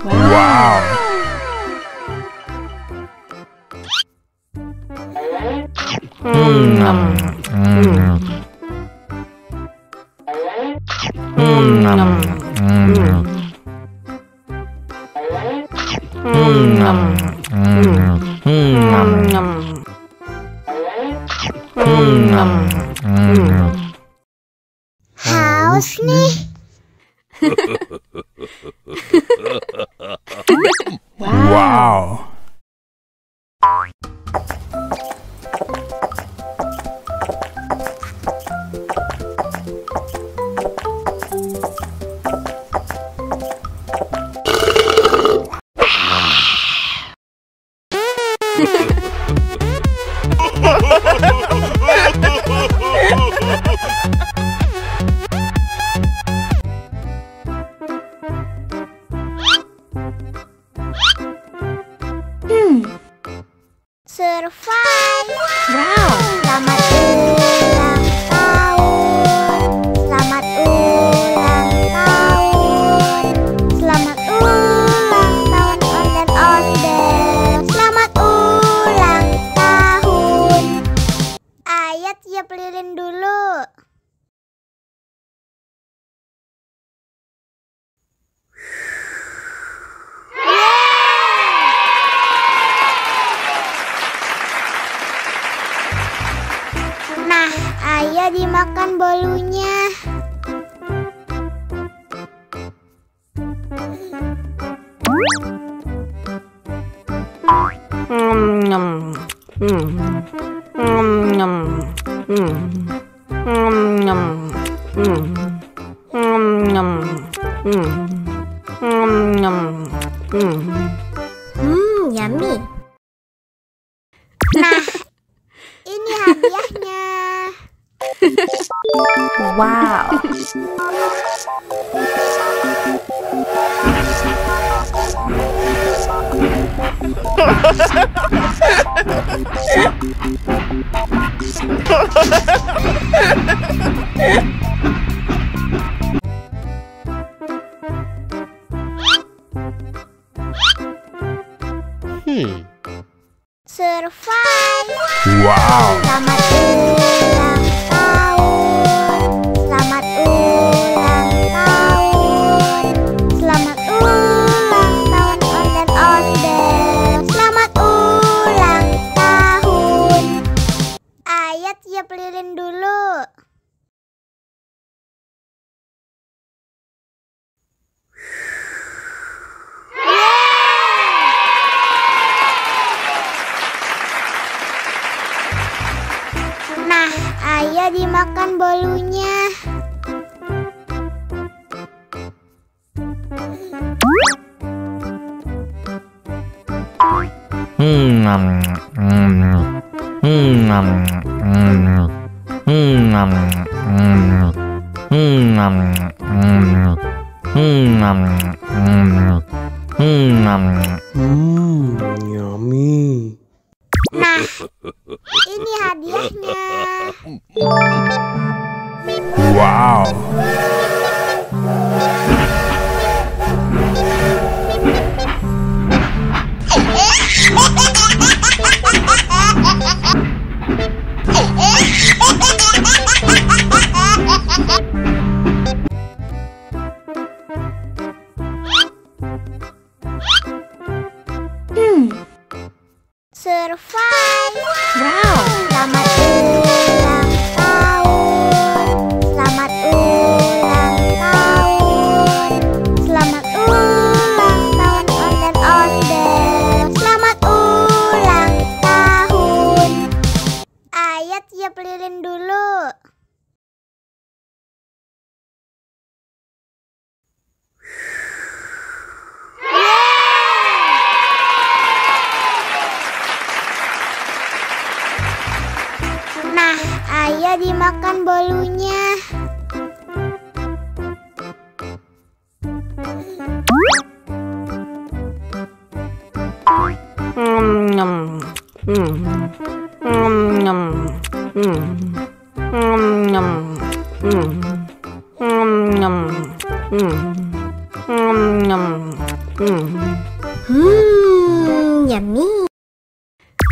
Wow. Haus nih. Wow. Survive. Wow. Selamat ulang tahun. Selamat ulang tahun. Selamat ulang tahun ondel-ondel. Selamat ulang tahun. Ayat tiup lilin dulu. Nah, ayah dimakan bolunya. Yummy. Nah, ini hadiahnya. Wow. Survive. Wow. Selamat ulang tahun. Selamat ulang tahun. Selamat ulang tahun ondel-ondel. Selamat ulang tahun. Ayat tiup lilin dulu. Nah, ayah dimakan bolunya. Yummy. Nah, ini hadiahnya. Wow. Survive. Wow. Selamat ulang tahun. Selamat ulang tahun. Selamat ulang tahun ondel-ondel. Selamat ulang tahun. Ayat tiup lilin dulu. Nah, ayah dimakan bolunya. Yummy.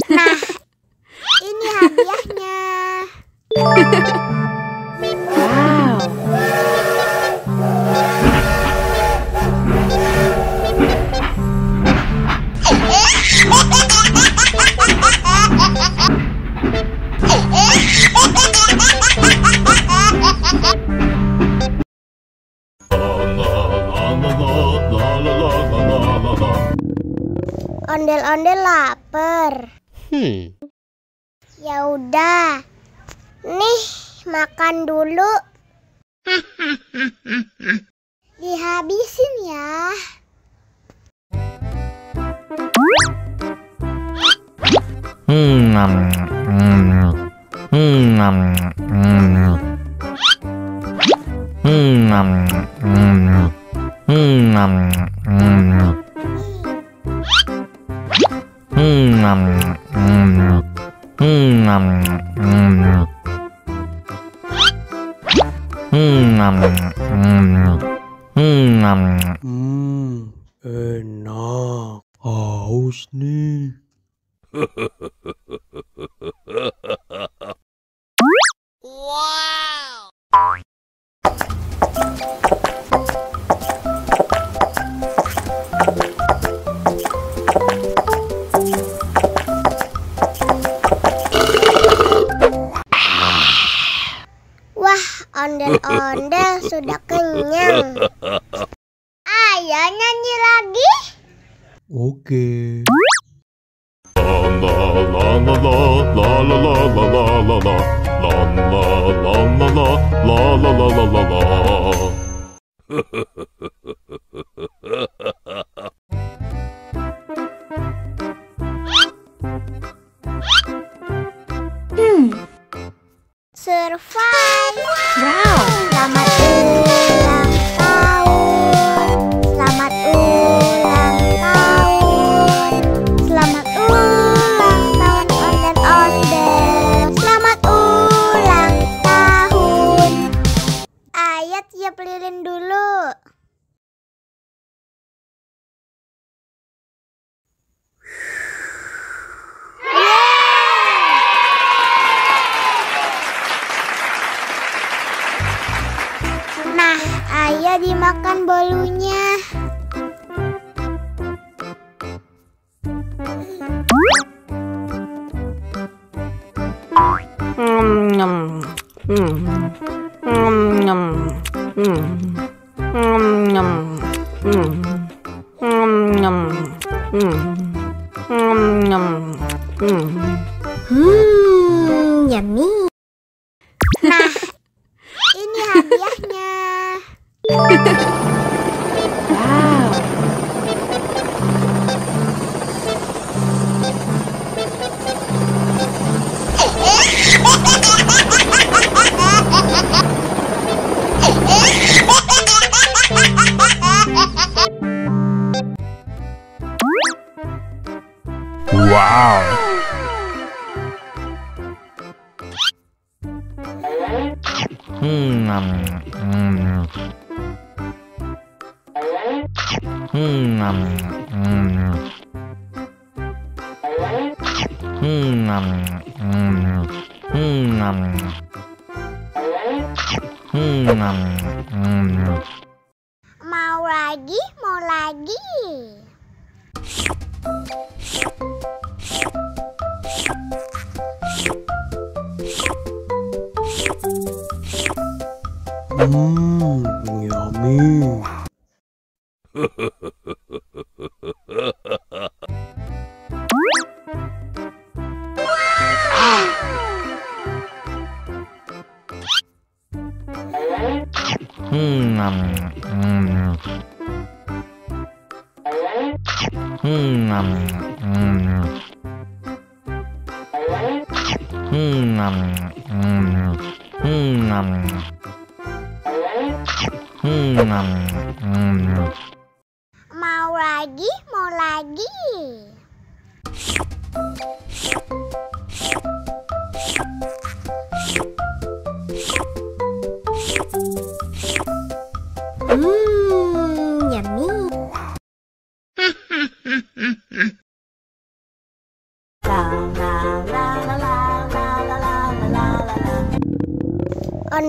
Nah, ini hadiahnya. Wow. Ondel-ondel lapar. Ya udah. Nih, makan dulu. Dihabisin ya. Enak. Haus nih. Wah, ondel-ondel sudah kenyang. Ayo nyanyi lagi. Oke. Survive. Wow. Selamat ulang tahun. Selamat ulang tahun. Selamat ulang tahun ondel-ondel. Selamat ulang tahun. Ayo tiup lilin dulu. Nah, ayo dimakan bolunya. Yummy. Nah, ini hadiahnya. Wow. Wow. Mau lagi, mau lagi. Yummy. Mau lagi, mau lagi.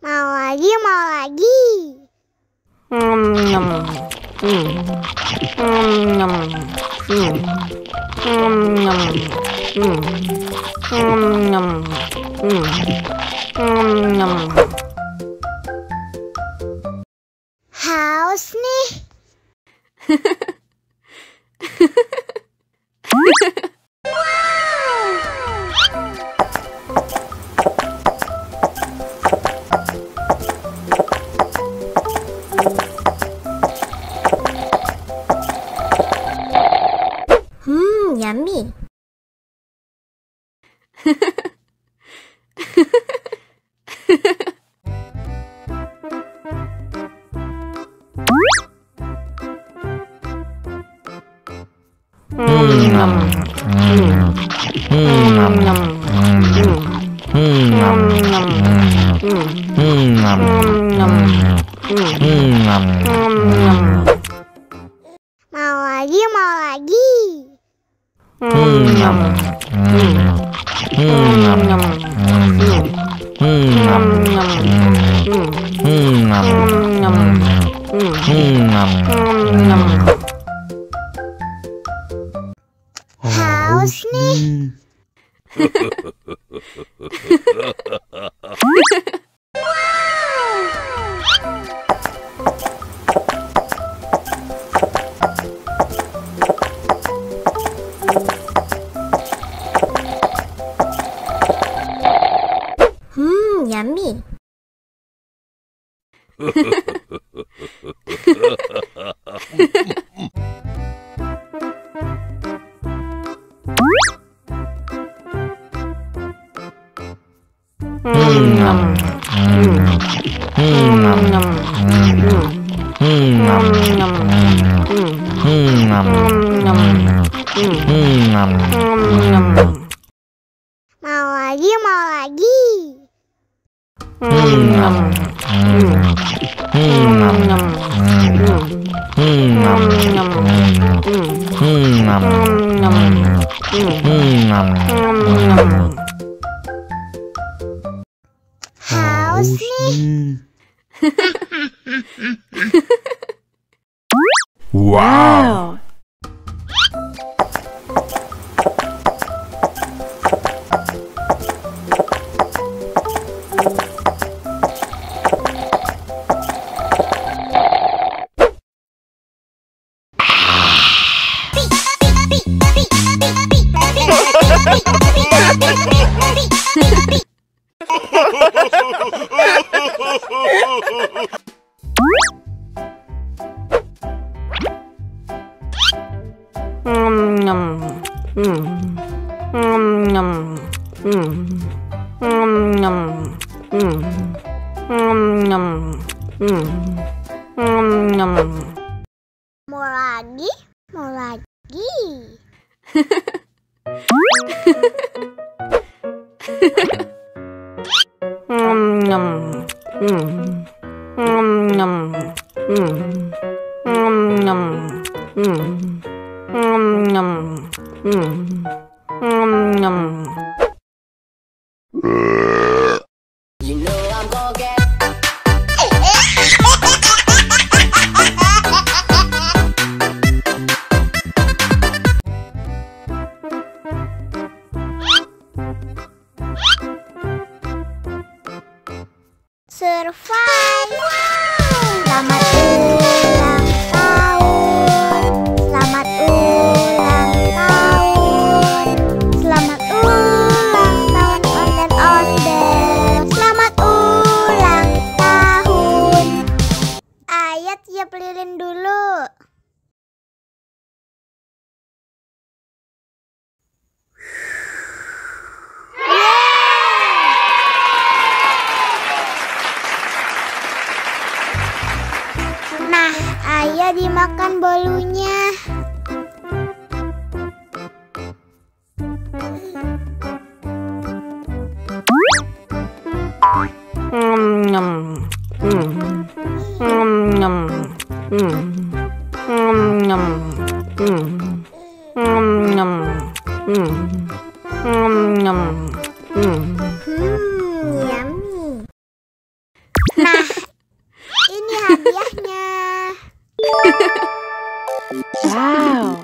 Mau lagi, mau lagi. Haus nih. Yummy. Mau lagi, mau lagi. Haus nih. Yummy. Mau lagi, mau lagi. Haus nih. Wow. Mau lagi, mau lagi. Survive. Selamat ulang tahun. Selamat ulang tahun. Selamat ulang tahun Onden Ondel. Selamat ulang tahun. Ayat tiup lilin dulu. Nah, ayo dimakan bolunya. Yummy. Nah, ini hadiahnya. Wow.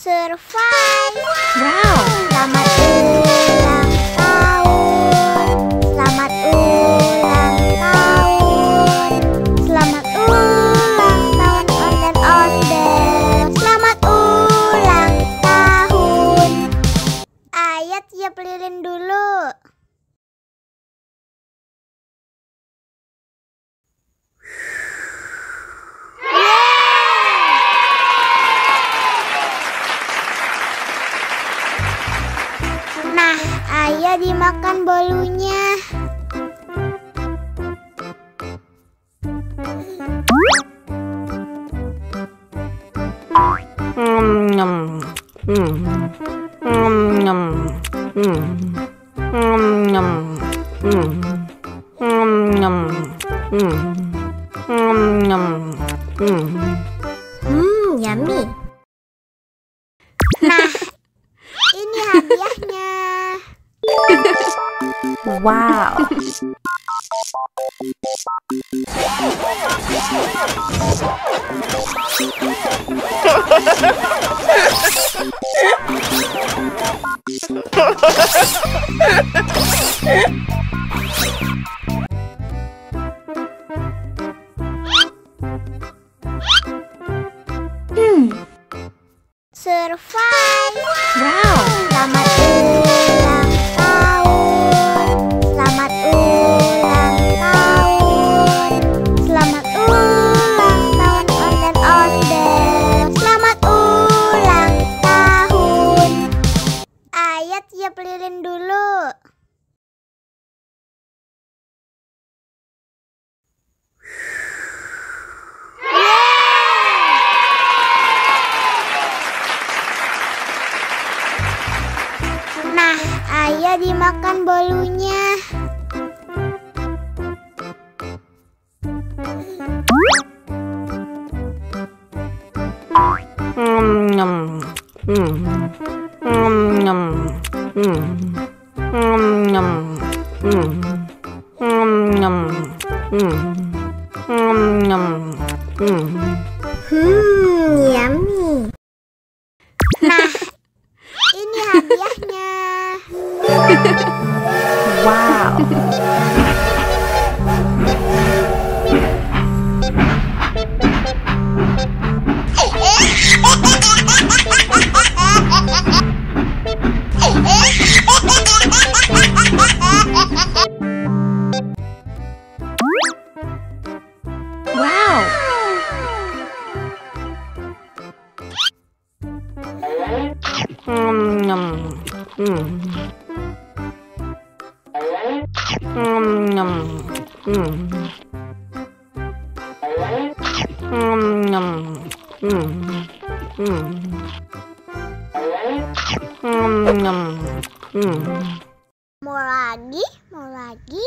Survive. Wow. Selamat ulang tahun. Selamat ulang tahun. Selamat ulang tahun ondel-ondel. Selamat ulang tahun. Ayo tiup lilin dulu. Nah, ayo dimakan bolunya. Yummy. Nah, ini hadiahnya. Wow. Survive. Wow. Selamat ulang tahun. Selamat ulang tahun. Selamat ulang tahun ondel-ondel. Selamat ulang tahun. Ayo tiup lilin dulu. Nah, ayo dimakan bolunya. Yummy. Nah, ini hadiahnya. Wow. Wow. Mau lagi, mau lagi.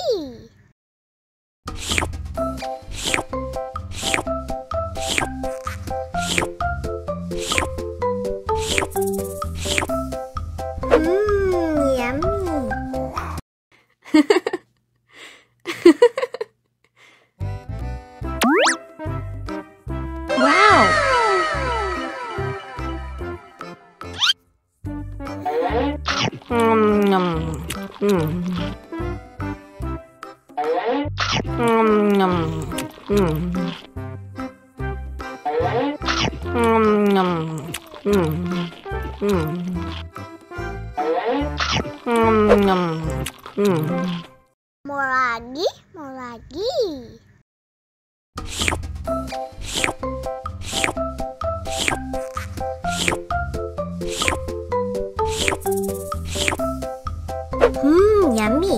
Yummy. Wow. Mau lagi, mau lagi. Yummy.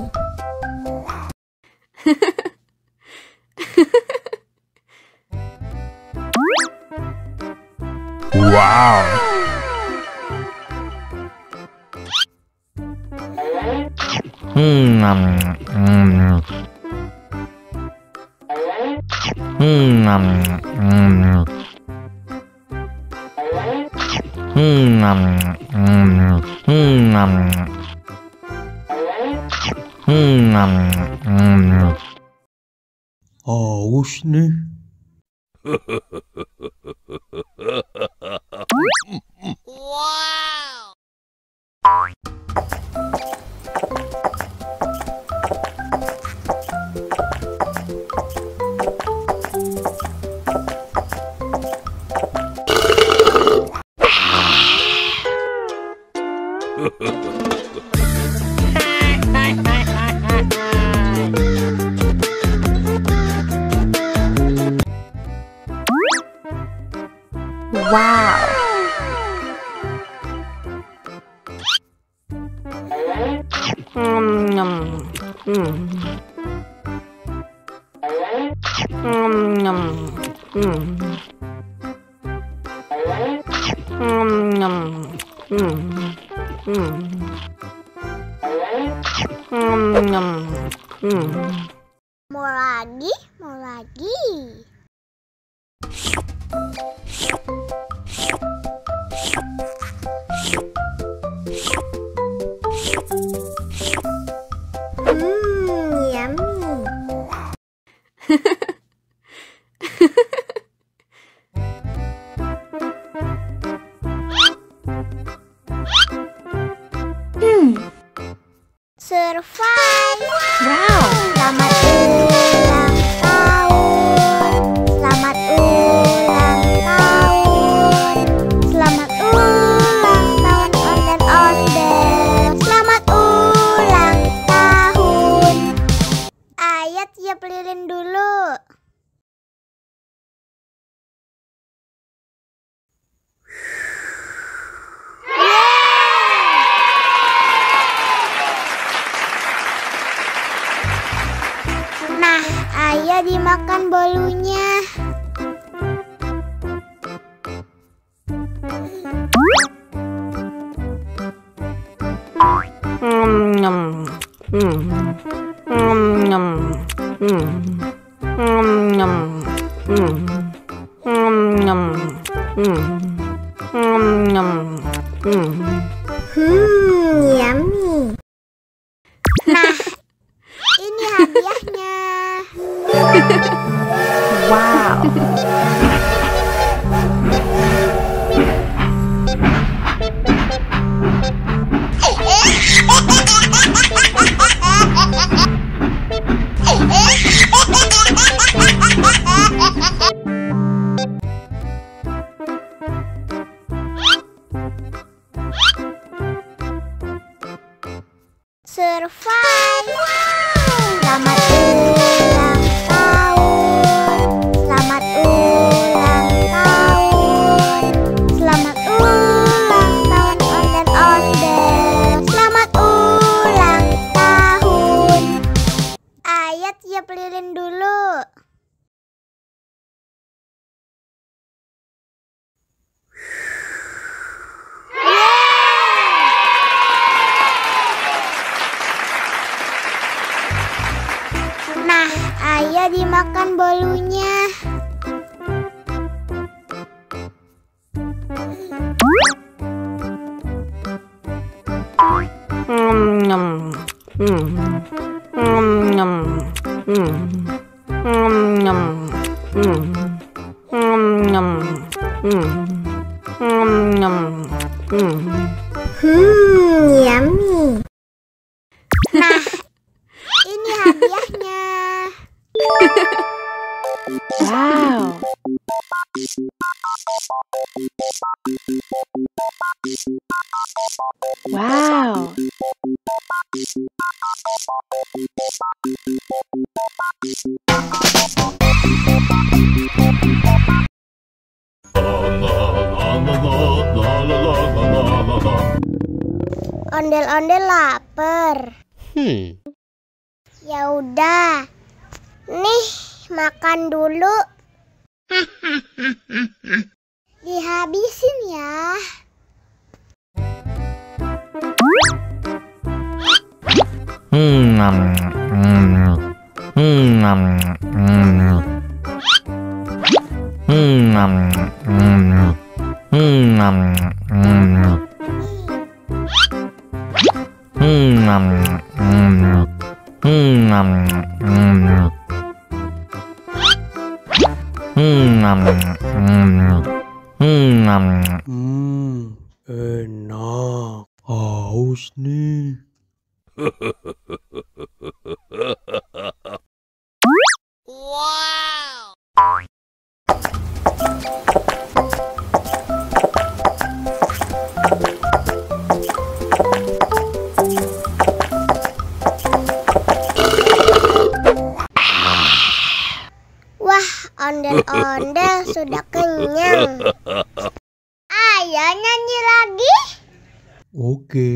Wow. Haus nih. Wow. Mau lagi, mau lagi. Yummy. Survive. Wow. Selamat ulang tahun. Selamat ulang tahun. Selamat ulang tahun ondel-ondel. Selamat ulang tahun. Ayat tiup lilin dulu. Nah, ayo dimakan bolunya. Yummy. Nah, ini hadiahnya. Wow. Survive. Selamat ulang tahun. Selamat ulang tahun. Selamat ulang tahun ondel-ondel. Selamat ulang tahun. Ayat tiup lilin dulu. Nah, ayo dimakan bolunya. Yummy. Nah, ini hadiahnya. Wow. Wow. Ondel-ondel lapar. Ya udah. Nih, makan dulu. Dihabisin ya. Enak. Haus nih. Wah, ondel-ondel sudah kenyang. Ayo nyanyi lagi. Oke.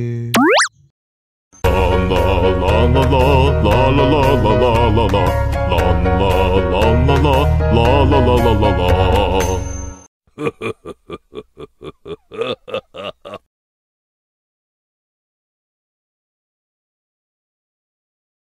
La la la la la la la la la la la la la la la la la la